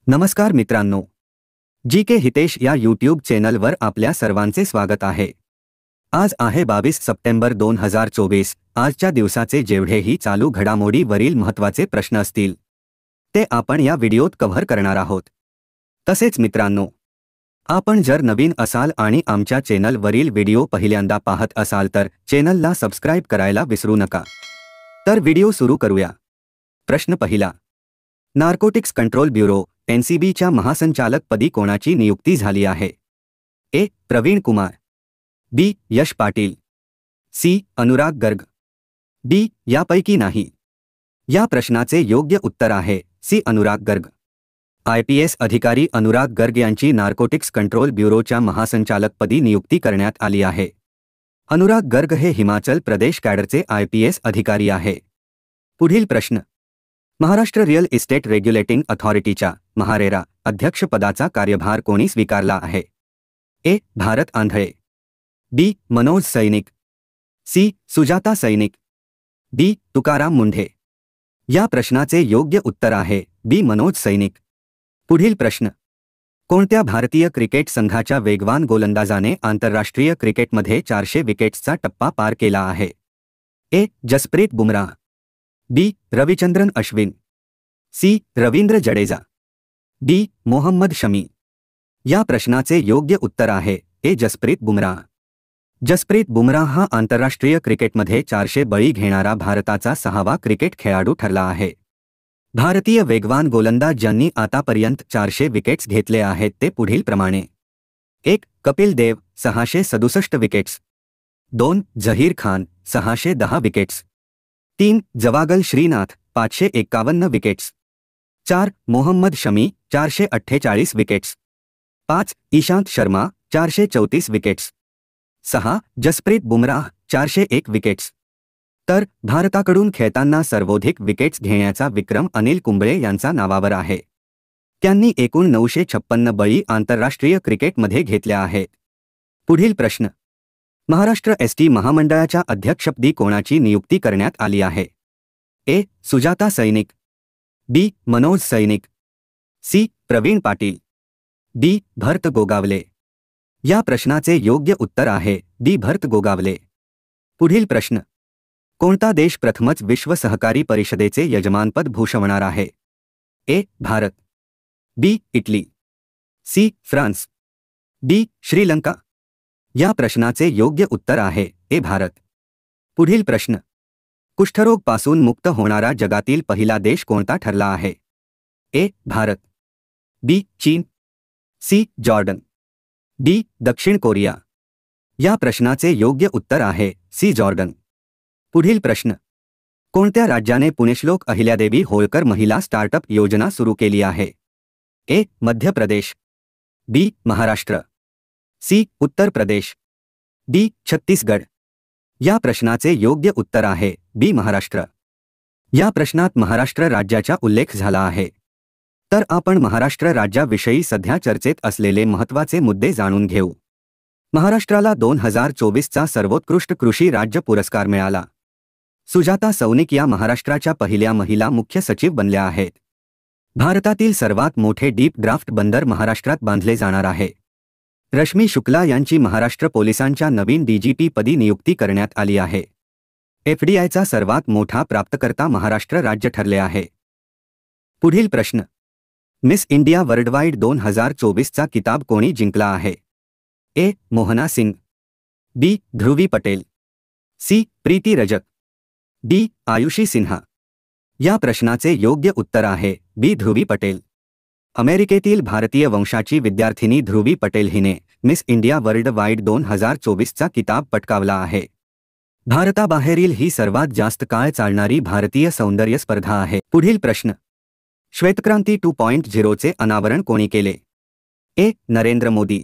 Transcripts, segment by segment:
नमस्कार मित्रांनो, जी के हितेश या यूट्यूब चॅनलवर आपल्या सर्वांचे स्वागत आहे। आज आहे 22 सप्टेंबर 2024। आजच्या दिवसाचे जेवढेही चालू घडामोडीवरील महत्त्वाचे प्रश्न असतील ते आपण या व्हिडिओत कव्हर करणार आहोत। तसेच मित्रांनो, आपण जर नवीन असाल आणि आमच्या चॅनलवरील व्हिडिओ पहिल्यांदा पाहत असाल तर चॅनलला सबस्क्राइब करायला विसरू नका। तर व्हिडिओ सुरू करूया। प्रश्न पहिला, नार्कोटिक्स कंट्रोल ब्युरो एनसीबीच्या महासंचालकपदी कोणाची नियुक्ती झाली आहे? ए. प्रवीण कुमार, बी. यश पाटील, सी. अनुराग गर्ग, डी. यापैकी नाही। या प्रश्नाचे योग्य उत्तर आहे सी. अनुराग गर्ग। IPS अधिकारी अनुराग गर्ग यांची नार्कोटिक्स कंट्रोल ब्युरोच्या महासंचालकपदी नियुक्ती करण्यात आली आहे। अनुराग गर्ग हे हिमाचल प्रदेश कॅडरचे IPS अधिकारी आहे। पुढील प्रश्न, महाराष्ट्र रिअल इस्टेट रेग्युलेटिंग अथॉरिटीच्या महारेरा अध्यक्षपदाचा कार्यभार कोणी स्वीकारला आहे? ए. भारत आंधळे, बी. मनोज सैनिक, सी. सुजाता सैनिक, डी. तुकाराम मुंढे। या प्रश्नाचे योग्य उत्तर आहे बी. मनोज सैनिक। पुढील प्रश्न, कोणत्या भारतीय क्रिकेट संघाच्या वेगवान गोलंदाजाने आंतरराष्ट्रीय क्रिकेटमध्ये 400 विकेट्सचा टप्पा पार केला आहे? ए. जसप्रीत बुमराह, बी. रविचंद्रन अश्विन, सी. रवींद्र जडेजा, डी. मोहम्मद शमी। या प्रश्नाचे योग्य उत्तर आहे ए. जसप्रीत बुमराह। जसप्रीत बुमराह हा आंतरराष्ट्रीय क्रिकेटमध्ये 400 बळी घेणारा भारताचा 6वा क्रिकेट खेळाडू ठरला आहे। भारतीय वेगवान गोलंदाज ज्यांनी आतापर्यंत 400 विकेट्स घेतले आहेत ते पुढील प्रमाणे: 1. Kapil Dev 667 wickets, 2. Zaheer Khan 610 wickets, 3. Javagal Srinath 551 wickets, 4. Mohammed Shami 448 wickets, 5. Ishant Sharma 434 wickets, 6. Jasprit Bumrah 401 wickets. तर भारताकडून खेळताना सर्वाधिक विकेट्स घेण्याचा विक्रम अनिल कुंबळे यांच्या नावावर आहे। त्यांनी एकूण 956 बळी आंतरराष्ट्रीय क्रिकेटमध्ये घेतल्या आहेत। पुढील प्रश्न, महाराष्ट्र ST महामंडळाच्या अध्यक्षपदी कोणाची नियुक्ती करण्यात आली आहे? ए. सुजाता सैनिक, बी. मनोज सैनिक, सी. प्रवीण पाटील, डी. भरत गोगावले। या प्रश्नाचे योग्य उत्तर आहे डी. भरत गोगावले। पुढील प्रश्न, कोणता देश प्रथमच विश्व सहकारी परिषदेचे यजमानपद भूषवणार आहे? A. Bharat, B. Italy, C. France, D. Sri Lanka. या प्रश्नाचे योग्य उत्तर आहे ए. भारत। पुढील प्रश्न, कुष्ठरोगपासून मुक्त होणारा जगातील पहिला देश कोणता ठरला आहे? ए. भारत, बी. चीन, सी. Jordan, D. दक्षिण कोरिया। या प्रश्नाचे योग्य उत्तर आहे सी. जॉर्डन। पुढील प्रश्न, कोणत्या राज्याने पुण्यश्लोक अहिल्यादेवी होळकर महिला स्टार्टअप योजना सुरू केली आहे? ए. मध्य प्रदेश, बी. महाराष्ट्र, सी. उत्तर प्रदेश, डी. छत्तीसगड। या प्रश्नाचे योग्य उत्तर आहे बी. महाराष्ट्र। या प्रश्नात महाराष्ट्र राज्याचा उल्लेख झाला आहे। तर आपण महाराष्ट्र राज्याविषयी सध्या चर्चेत असलेले महत्त्वाचे मुद्दे जाणून घेऊ। महाराष्ट्राला 2024चा सर्वोत्कृष्ट कृषी राज्य पुरस्कार मिळाला। सुजाता सैनिक या महाराष्ट्राच्या पहिल्या महिला मुख्य सचिव बनल्या आहेत। भारतातील सर्वात मोठे डीप ड्राफ्ट बंदर महाराष्ट्रात बांधले जाणार आहे। रश्मी शुक्ला यांची महाराष्ट्र पोलिसांच्या नवीन DGP पदी नियुक्ती करण्यात आली आहे। FDIचा सर्वात मोठा प्राप्तकर्ता महाराष्ट्र राज्य ठरले आहे। पुढील प्रश्न, मिस इंडिया वर्ल्डवाईड 2024चा किताब कोणी जिंकला आहे? ए. मोहना सिंग, बी. ध्रुवी पटेल, सी. प्रीती रजक, डी. आयुषी सिन्हा। या प्रश्नाचे योग्य उत्तर आहे बी. ध्रुवी पटेल। अमेरिकेतील भारतीय वंशाची विद्यार्थिनी ध्रुवी पटेल हिने मिस इंडिया वर्ल्डवाईड 2024चा किताब पटकावला आहे। भारताबाहेरील ही सर्वात जास्त काळ चालणारी भारतीय सौंदर्य स्पर्धा आहे। पुढील प्रश्न, श्वेतक्रांती 2.0चे अनावरण कोणी केले? ए. नरेंद्र मोदी,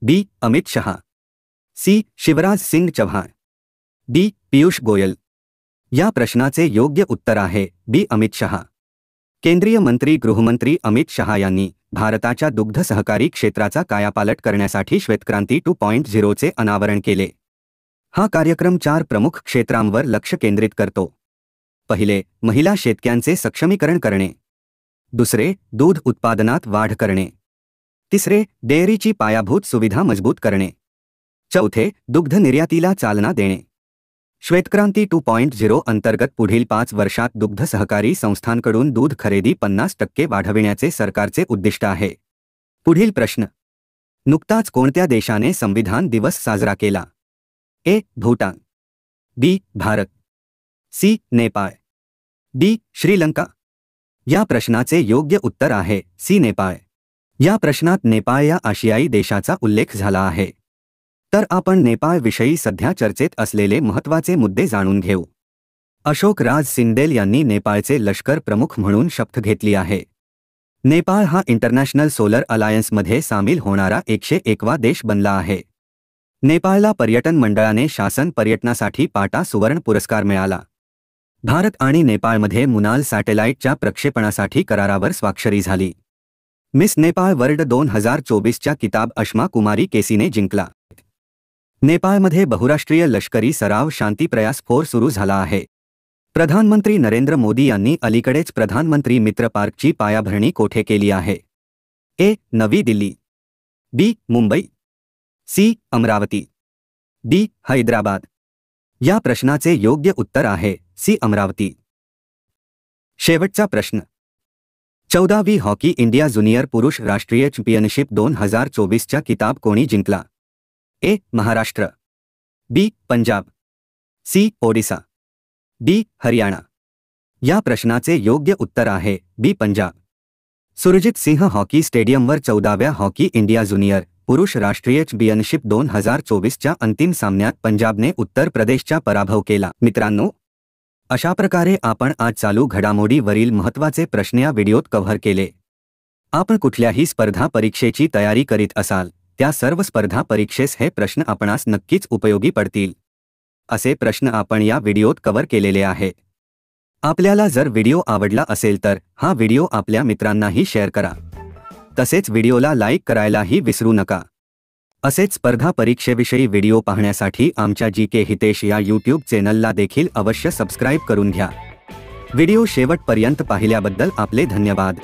बी. अमित शहा, सी. शिवराज सिंग चौहान, डी. पीयूष गोयल। या प्रश्नाचे योग्य उत्तर आहे बी. अमित शहा। केंद्रीय मंत्री गृहमंत्री अमित शहा यांनी भारताच्या दुग्ध सहकारी क्षेत्राचा कायापालट करण्यासाठी श्वेतक्रांती 2.0चे अनावरण केले। हा कार्यक्रम 4 प्रमुख क्षेत्रांवर लक्ष केंद्रित करतो। पहिले, महिला शेतकऱ्यांचे सक्षमीकरण करणे। दुसरे, दूध उत्पादनात वाढ करणे. तिसरे, डेअरीची पायाभूत सुविधा मजबूत करणे. चौथे, दुग्ध निर्यातीला चालना देणे. श्वेतक्रांती 2.0 अंतर्गत पुढील 5 वर्षात दुग्ध सहकारी संस्थांकडून दूध खरेदी 50% वाढविण्याचे सरकारचे उद्दिष्ट आहे. पुढील प्रश्न. नुकताच कोणत्या देशाने संविधान दिवस साजरा केला? ए. भूटान, बी. भारत, सी. नेपाळ, डी. श्रीलंका. या प्रश्नाचे योग्य उत्तर आहे सी. नेपाळ. या प्रश्नात नेपाळ या आशियाई देशाचा उल्लेख झाला आहे. तर आपण नेपाळविषयी सध्या चर्चेत असलेले महत्त्वाचे मुद्दे जाणून घेऊ. अशोक राज सिंडेल यांनी नेपाळचे लष्कर प्रमुख म्हणून शपथ घेतली आहे. नेपाळ हा इंटरनॅशनल सोलर अलायन्समध्ये सामील होणारा 101वा देश बनला आहे. नेपाळला पर्यटन मंडळाने शासन पर्यटनासाठी पाटा सुवर्ण पुरस्कार मिळाला. भारत आणि नेपाळमध्ये मुनाल सॅटेलाइटच्या प्रक्षेपणासाठी करारावर स्वाक्षरी झाली. मिस नेपाळ वर्ल्ड 2024च्या किताब अश्मा कुमारी केसीने जिंकला. नेपाळमध्ये बहुराष्ट्रीय लष्करी सराव शांती प्रयास 4 सुरू झाला आहे. प्रधानमंत्री नरेंद्र मोदी यांनी अलीकडेच प्रधानमंत्री मित्र पार्कची पायाभरणी कोठे केली आहे? ए. नवी दिल्ली, बी. मुंबई, सी. अमरावती, डी. हैदराबाद. या प्रश्नाचे योग्य उत्तर आहे सी. अमरावती. शेवटचा प्रश्न. 14वी हॉकी इंडिया ज्युनियर पुरुष राष्ट्रीय चॅम्पियनशिप 2024चा किताब कोणी जिंकला? ए. महाराष्ट्र, बी. पंजाब, सी. ओडिसा, डी. हरियाणा. या प्रश्नाचे योग्य उत्तर आहे बी. पंजाब. सुरजित सिंह हॉकी स्टेडियमवर 14व्या हॉकी इंडिया ज्युनियर पुरुष राष्ट्रीय चॅम्पियनशिप 2024च्या अंतिम सामन्यात पंजाबने उत्तर प्रदेशचा पराभव केला. मित्रांनो, अशा प्रकारे आपण आज चालू घडामोडीवरील महत्त्वाचे प्रश्न या व्हिडिओत कव्हर केले. आपण कुठल्याही स्पर्धा परीक्षेची तयारी करीत असाल त्या सर्व स्पर्धा परीक्षेस हे प्रश्न आपणास नक्कीच उपयोगी पडतील. असे प्रश्न आपण या व्हिडिओत कव्हर केलेले आहेत. आपल्याला जर व्हिडिओ आवडला असेल तर हा व्हिडिओ आपल्या मित्रांनाही शेअर करा. तसेच व्हिडिओला लाईक करायलाही विसरू नका. असेच स्पर्धा परीक्षेविषयी व्हिडिओ पाहण्यासाठी आमच्या जीके हितेश या यूट्यूब चॅनलला देखील अवश्य सबस्क्राईब करून घ्या. व्हिडिओ शेवटपर्यंत पाहिल्याबद्दल आपले धन्यवाद.